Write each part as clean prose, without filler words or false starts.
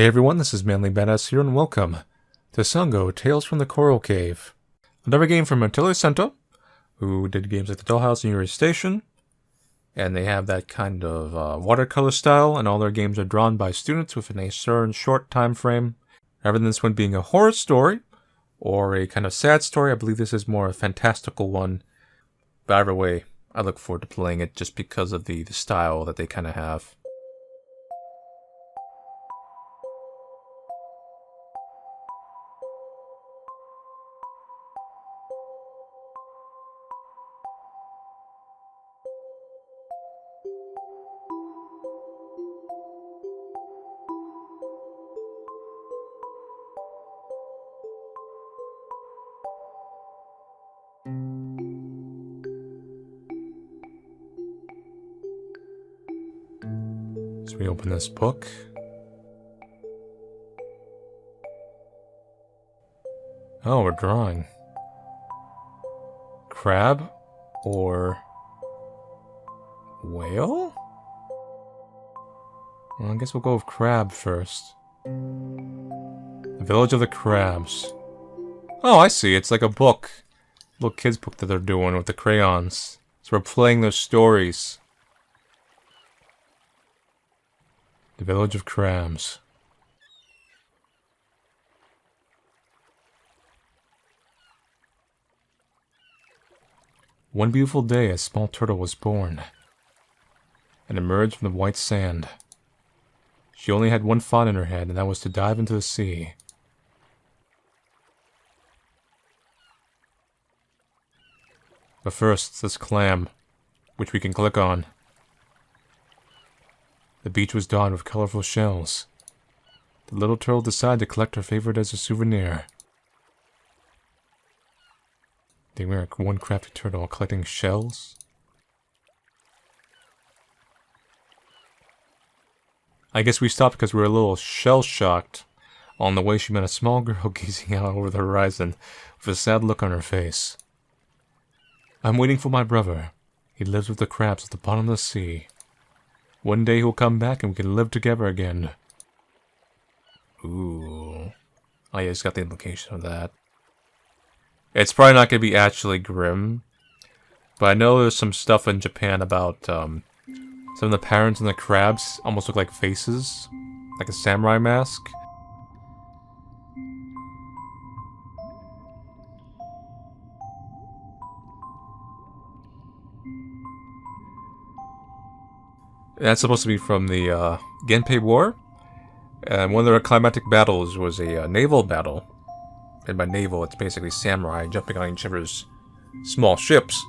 Hey everyone, this is Manly Badass here, and welcome to SANGO Tales from the Coral Cave. Another game from Atelier Center, who did games like the Dollhouse and Yuri Station, and they have that kind of watercolor style, and all their games are drawn by students within a certain short time frame. Rather than this one being a horror story, or a kind of sad story, I believe this is more a fantastical one. But either way, I look forward to playing it just because of the style that they kind of have. So we open this book. Oh, we're drawing. Crab or whale? Well, I guess we'll go with crab first. The Village of the Crabs. Oh, I see. It's like a book. Little kid's book that they're doing with the crayons. So we're playing those stories. The Village of Crabs. One beautiful day, a small turtle was born and emerged from the white sand. She only had one thought in her head, and that was to dive into the sea. But first, this clam, which we can click on. The beach was dotted with colorful shells. The little turtle decided to collect her favorite as a souvenir. They were one crafty turtle collecting shells. I guess we stopped because we were a little shell-shocked. On the way, she met a small girl gazing out over the horizon with a sad look on her face. I'm waiting for my brother. He lives with the crabs at the bottom of the sea. One day he'll come back and we can live together again. Ooh. Oh yeah, it's got the implication of that. It's probably not going to be actually grim. But I know there's some stuff in Japan about some of the parents and the crabs almost look like faces. Like a samurai mask. That's supposed to be from the Genpei War. And one of their climatic battles was a naval battle. And by naval, it's basically samurai jumping on each other's small ships.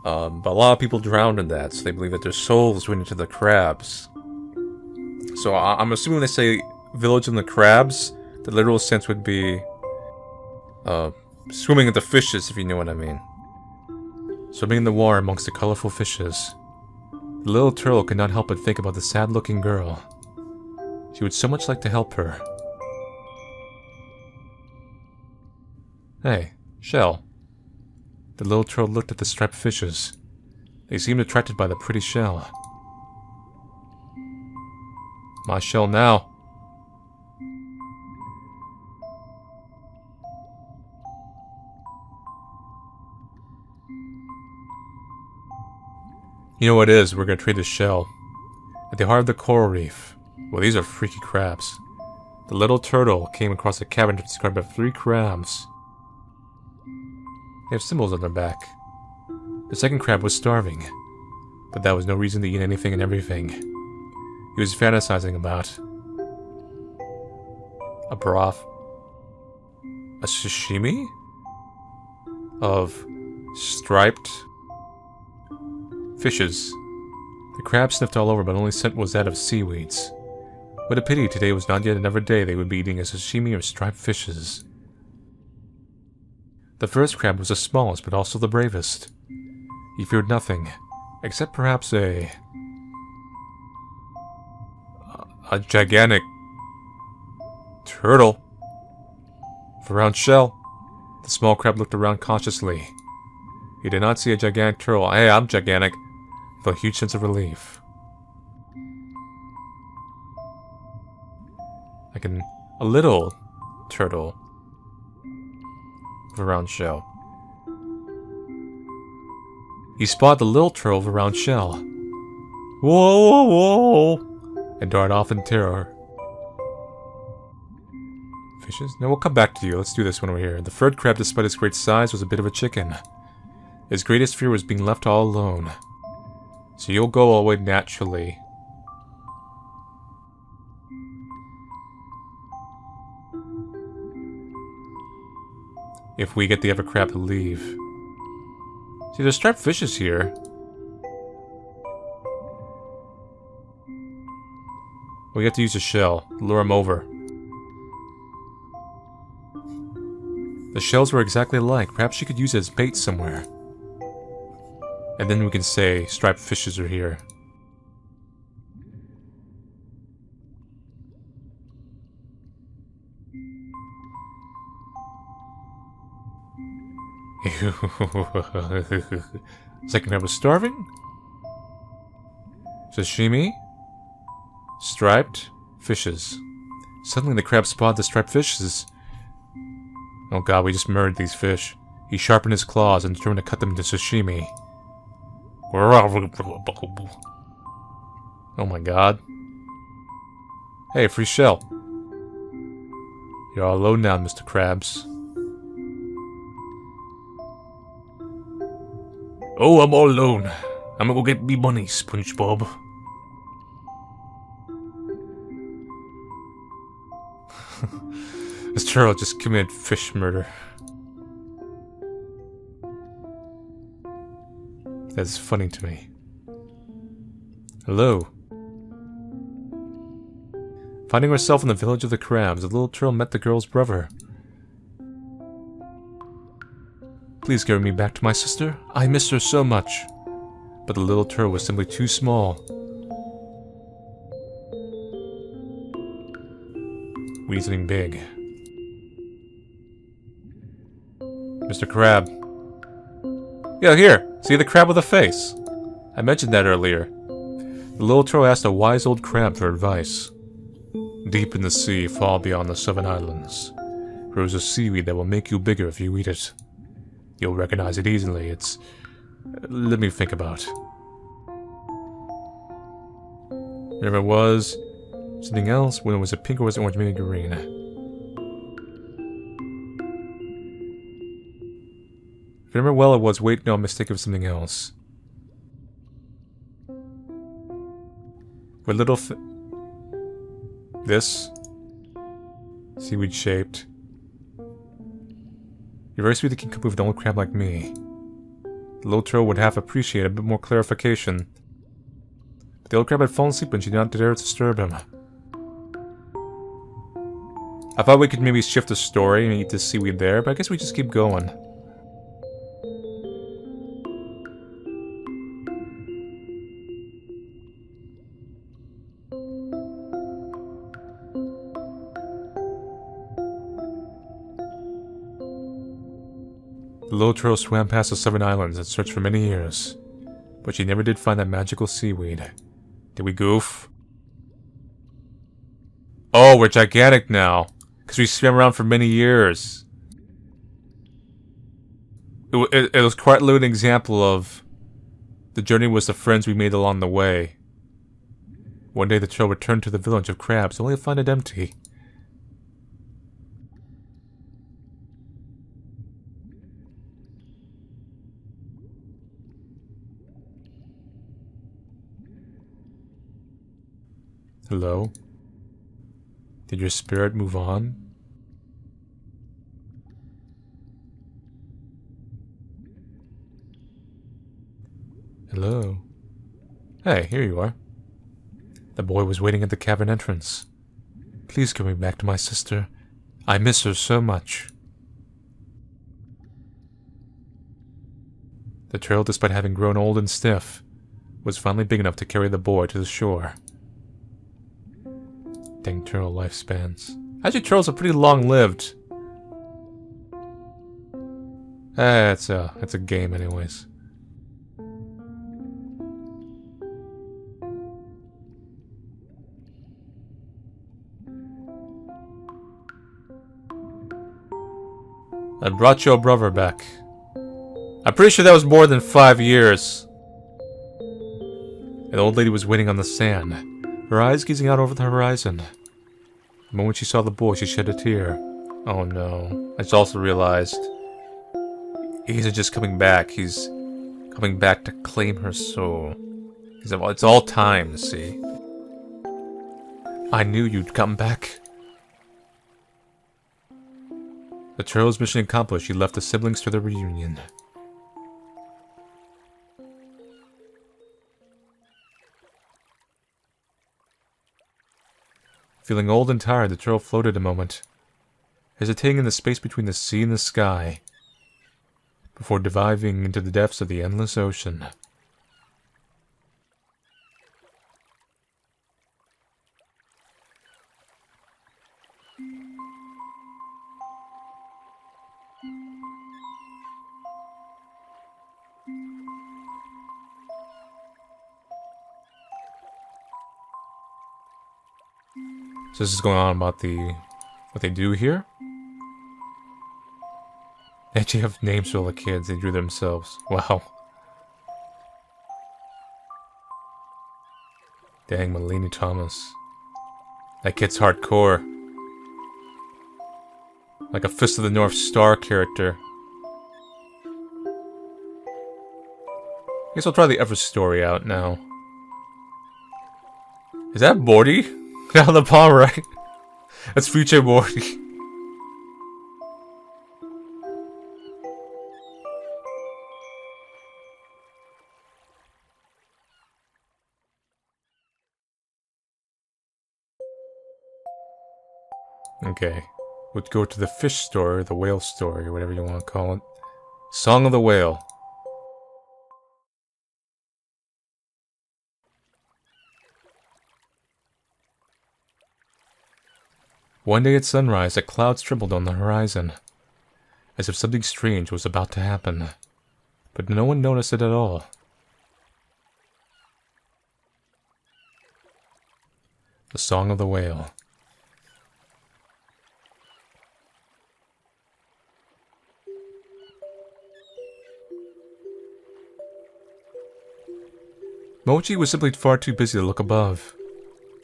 But a lot of people drowned in that, so they believe that their souls went into the crabs. So I'm assuming when they say Village of the Crabs, the literal sense would be swimming with the fishes, if you know what I mean. Swimming in the water amongst the colorful fishes. The little turtle could not help but think about the sad-looking girl. She would so much like to help her. Hey, shell. The little turtle looked at the striped fishes. They seemed attracted by the pretty shell. My shell now. You know what it is, we're gonna trade the shell. At the heart of the coral reef. Well, these are freaky crabs. The little turtle came across a cabin described by 3 crabs. They have symbols on their back. The second crab was starving, but that was no reason to eat anything and everything. He was fantasizing about a broth, a sashimi of striped fishes. The crab sniffed all over, but only scent was that of seaweeds. What a pity today was not yet another day they would be eating a sashimi of striped fishes. The first crab was the smallest, but also the bravest. He feared nothing, except perhaps a gigantic turtle. With a round shell. The small crab looked around cautiously. He did not see a gigantic turtle. Hey, I'm gigantic. With a huge sense of relief. Like a little turtle with a round shell. He spotted the little turtle with a round shell. Whoa, whoa, whoa! And darted off in terror. Fishes? No, we'll come back to you. Let's do this one over here. The furred crab, despite its great size, was a bit of a chicken. His greatest fear was being left all alone. So you'll go all the way naturally. If we get the other crab to leave. See, there's striped fishes here. We have to use a shell. Lure him over. The shells were exactly alike. Perhaps you could use it as bait somewhere. And then we can say striped fishes are here. Second crab was starving? Sashimi? Striped fishes. Suddenly the crab spotted the striped fishes. Oh god, we just murdered these fish. He sharpened his claws and determined to cut them into sashimi. Oh my god. Hey, free shell. You're all alone now, Mr. Krabs. Oh, I'm all alone. I'm gonna go get me money, SpongeBob. This turtle just committed fish murder. That's funny to me. Hello. Finding herself in the village of the crabs, the little turtle met the girl's brother. Please carry me back to my sister. I miss her so much. But the little turtle was simply too small. We need something big. Mr. Crab. Yeah, here. See the crab with a face? I mentioned that earlier. The little turtle asked a wise old crab for advice. Deep in the sea, far beyond the 7 islands, grows a seaweed that will make you bigger if you eat it. You'll recognize it easily. It's... let me think about. Whatever it was, something else, when it was a pink or was it orange, maybe green. If I remember well, it was, wait, no, I'm mistaken of something else. With little this. Seaweed shaped. You're very sweet that can come with an old crab like me. The little turtle would half appreciate a bit more clarification. But the old crab had fallen asleep and she did not dare to disturb him. I thought we could maybe shift the story and eat this seaweed there, but I guess we just keep going. The little turtle swam past the 7 islands and searched for many years, but she never did find that magical seaweed. Did we goof? Oh, we're gigantic now, because we swam around for many years. It was quite literally an example of the journey was the friends we made along the way. One day the turtle returned to the village of crabs, only to find it empty. Hello? Did your spirit move on? Hello? Hey, here you are. The boy was waiting at the cavern entrance. Please come back to my sister. I miss her so much. The turtle, despite having grown old and stiff, was finally big enough to carry the boy to the shore. Dang turtle lifespans. Actually, turtles are pretty long-lived. It's a game anyways. I brought your brother back. I'm pretty sure that was more than 5 years. An old lady was waiting on the sand, her eyes gazing out over the horizon. The moment she saw the boy, she shed a tear. Oh no. I just also realized he isn't just coming back, he's coming back to claim her soul. It's all time, see? I knew you'd come back. The Turtles' mission accomplished, she left the siblings to their reunion. Feeling old and tired, the turtle floated a moment, hesitating in the space between the sea and the sky, before diving into the depths of the endless ocean. So this is going on about what they do here. They actually have names for all the kids they drew themselves. Wow. Dang, Mulaney Thomas. That kid's hardcore. Like a Fist of the North Star character. Guess I'll try the Ever story out now. Is that Morty? Down the palm, right? That's future Morty. Okay. Let's go to the fish story, or the whale story, or whatever you want to call it. Song of the Whale. One day at sunrise, a cloud trembled on the horizon, as if something strange was about to happen. But no one noticed it at all. The Song of the Whale. Mochi was simply far too busy to look above.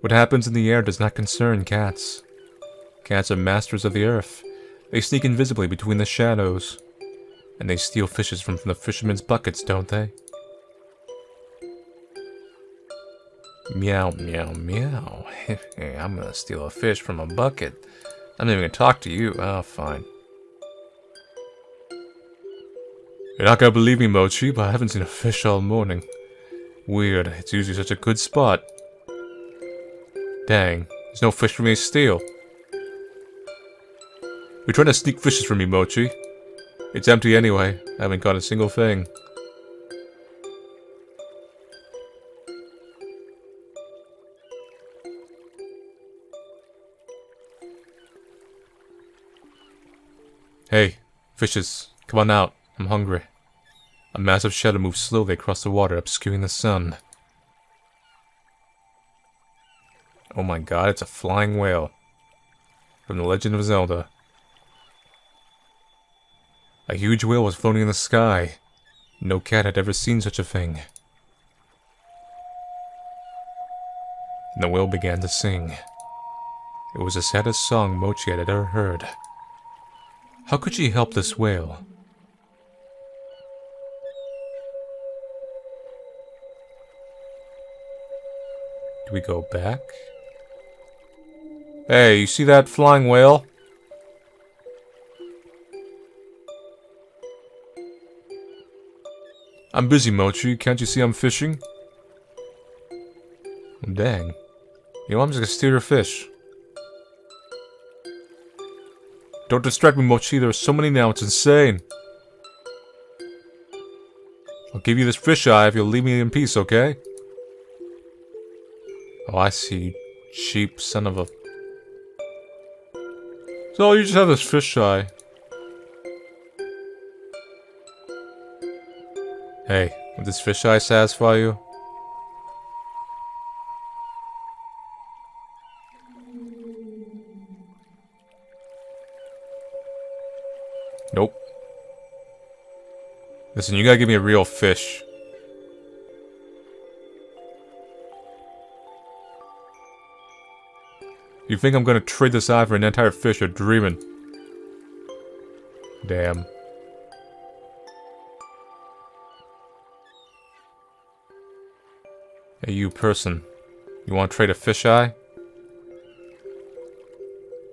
What happens in the air does not concern cats. Cats are masters of the earth. They sneak invisibly between the shadows. And they steal fishes from the fishermen's buckets, don't they? Meow, meow, meow. Hey, I'm gonna steal a fish from a bucket. I'm not even gonna talk to you. Oh, fine. You're not gonna believe me, Mochi, but I haven't seen a fish all morning. Weird. It's usually such a good spot. Dang. There's no fish for me to steal. You're trying to sneak fishes from me, Mochi. It's empty anyway. I haven't caught a single thing. Hey, fishes. Come on out. I'm hungry. A massive shadow moves slowly across the water, obscuring the sun. Oh my god, it's a flying whale. From The Legend of Zelda. A huge whale was floating in the sky. No cat had ever seen such a thing. And the whale began to sing. It was the saddest song Mochi had ever heard. How could she help this whale? Do we go back? Hey, you see that flying whale? I'm busy, Mochi. Can't you see I'm fishing? Dang. You know, I'm just gonna steal your fish. Don't distract me, Mochi. There are so many now, it's insane. I'll give you this fish eye if you'll leave me in peace, okay? Oh, I see. Cheap son of a... So you just have this fish eye. Hey, would this fish eye satisfy you? Nope. Listen, you gotta give me a real fish. You think I'm gonna trade this eye for an entire fish? You're dreaming. Damn. Hey, you person. You want to trade a fisheye?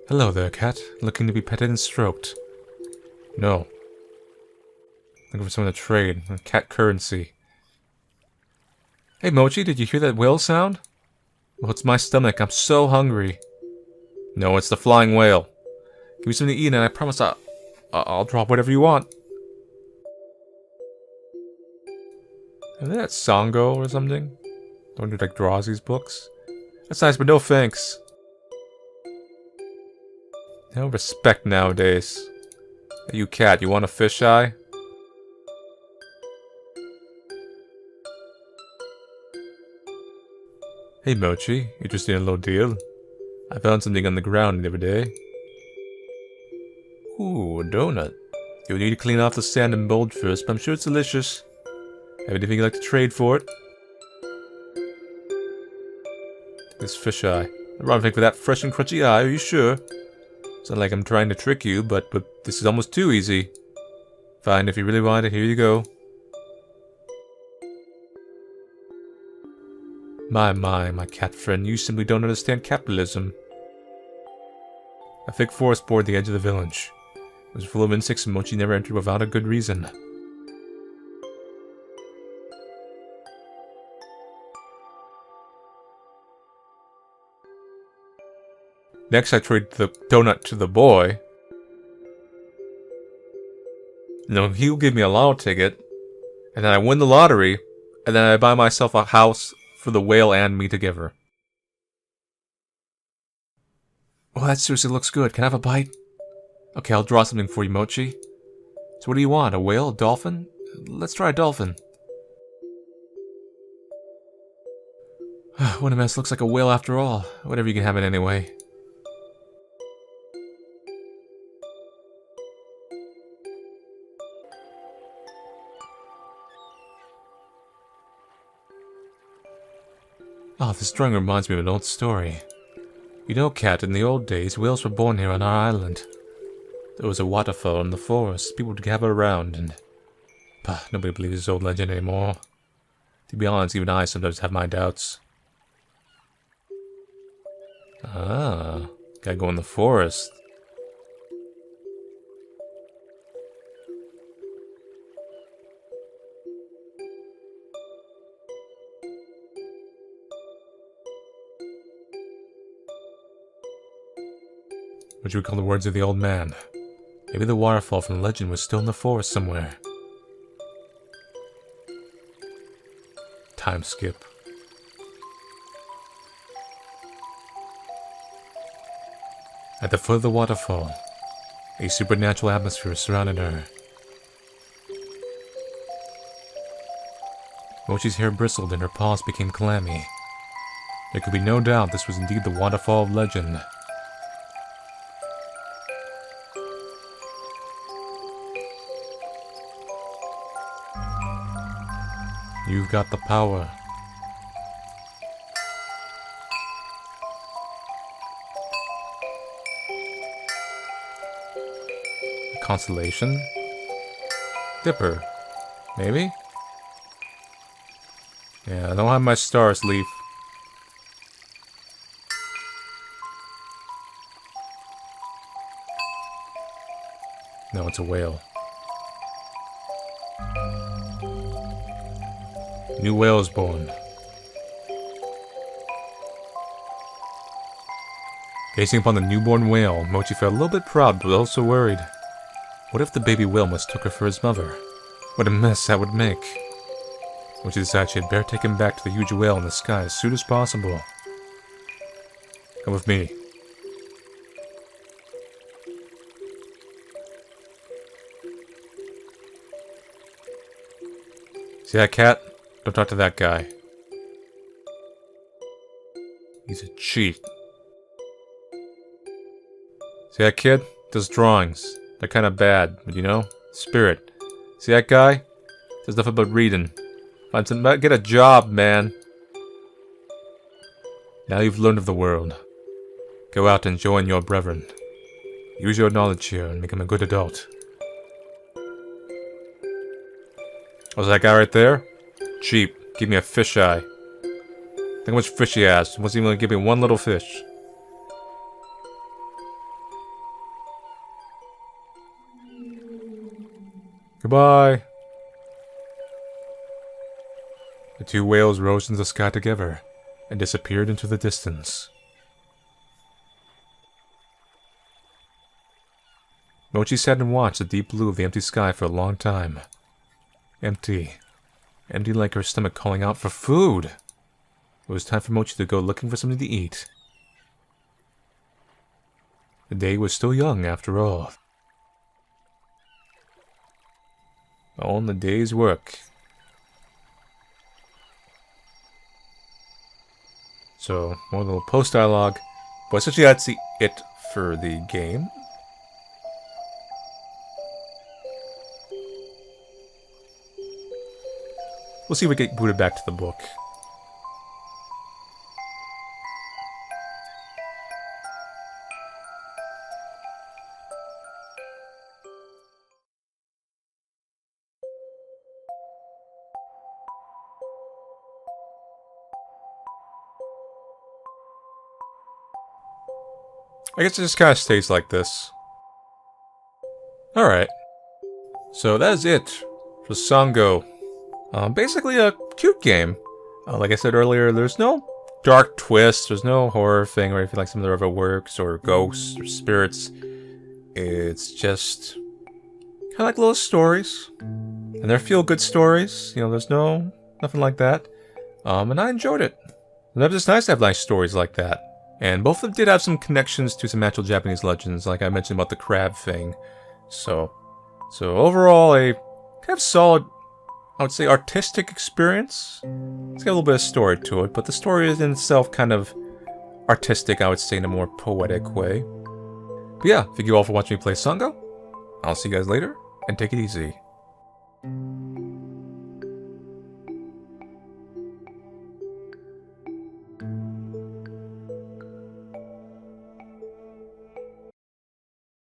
Hello there, cat. Looking to be petted and stroked. No. Looking for someone to trade. Cat currency. Hey, Mochi, did you hear that whale sound? Well, it's my stomach. I'm so hungry. No, it's the flying whale. Give me something to eat and I promise I'll drop whatever you want. Isn't that Sango or something? Don't you like draws these books? That's nice, but no thanks. No respect nowadays. Hey, you cat, you want a fisheye? Hey Mochi, interested in a little deal? I found something on the ground the other day. Ooh, a donut. You'll need to clean off the sand and mold first, but I'm sure it's delicious. Have anything you'd like to trade for it? This fisheye. I'd rather take for that fresh and crunchy eye, are you sure? It's not like I'm trying to trick you, but this is almost too easy. Fine, if you really want it, here you go. My cat friend, you simply don't understand capitalism. A thick forest bordered the edge of the village. It was full of insects and Mochi never entered without a good reason. Next, I trade the donut to the boy. No, he'll give me a lotto ticket. And then I win the lottery. And then I buy myself a house for the whale and me together. Oh, that seriously looks good. Can I have a bite? Okay, I'll draw something for you, Mochi. So what do you want? A whale? A dolphin? Let's try a dolphin. What a mess. Looks like a whale after all. Whatever, you can have it anyway. Oh, this drawing reminds me of an old story. You know, cat, in the old days, whales were born here on our island. There was a waterfall in the forest. People would gather around and... nobody believes this old legend anymore. To be honest, even I sometimes have my doubts. Ah, gotta go in the forest. What you would call the words of the old man. Maybe the waterfall from the legend was still in the forest somewhere. Time skip. At the foot of the waterfall, a supernatural atmosphere surrounded her. Mochi's hair bristled and her paws became clammy. There could be no doubt this was indeed the waterfall of legend. You've got the power. Constellation? Dipper. Maybe? Yeah, I don't have my stars leaf. No, it's a whale. New whale is born. Gazing upon the newborn whale, Mochi felt a little bit proud, but also worried. What if the baby whale mistook her for his mother? What a mess that would make. Mochi decided she had better take him back to the huge whale in the sky as soon as possible. Come with me. See that cat? Don't talk to that guy. He's a cheat. See that kid? Does drawings. They're kind of bad, but you know? Spirit. See that guy? Says nothing but reading. Find some, get a job, man. Now you've learned of the world. Go out and join your brethren. Use your knowledge here and become a good adult. Was that guy right there? Cheap. Give me a fisheye. Think how much fish he has. He wasn't even gonna give me one little fish. Goodbye. The two whales rose into the sky together and disappeared into the distance. Mochi sat and watched the deep blue of the empty sky for a long time. Empty. Empty like her stomach calling out for food. It was time for Mochi to go looking for something to eat. The day was still young after all. All in the day's work. So, more little post dialogue. But essentially that's it for the game. We'll see if we get booted back to the book. I guess it just kind of stays like this. Alright. So that is it for Sango. Basically a cute game. Like I said earlier, there's no dark twist, there's no horror thing or anything like some of the other works, or ghosts, or spirits. It's just kind of like little stories. And they're feel-good stories. You know, there's nothing like that. And I enjoyed it. And it's just nice to have nice stories like that. And both of them did have some connections to some actual Japanese legends, like I mentioned about the crab thing. So overall, a kind of solid, I would say, artistic experience. It's got a little bit of story to it, but the story is in itself kind of artistic, I would say, in a more poetic way. But yeah, thank you all for watching me play Sango. I'll see you guys later, and take it easy.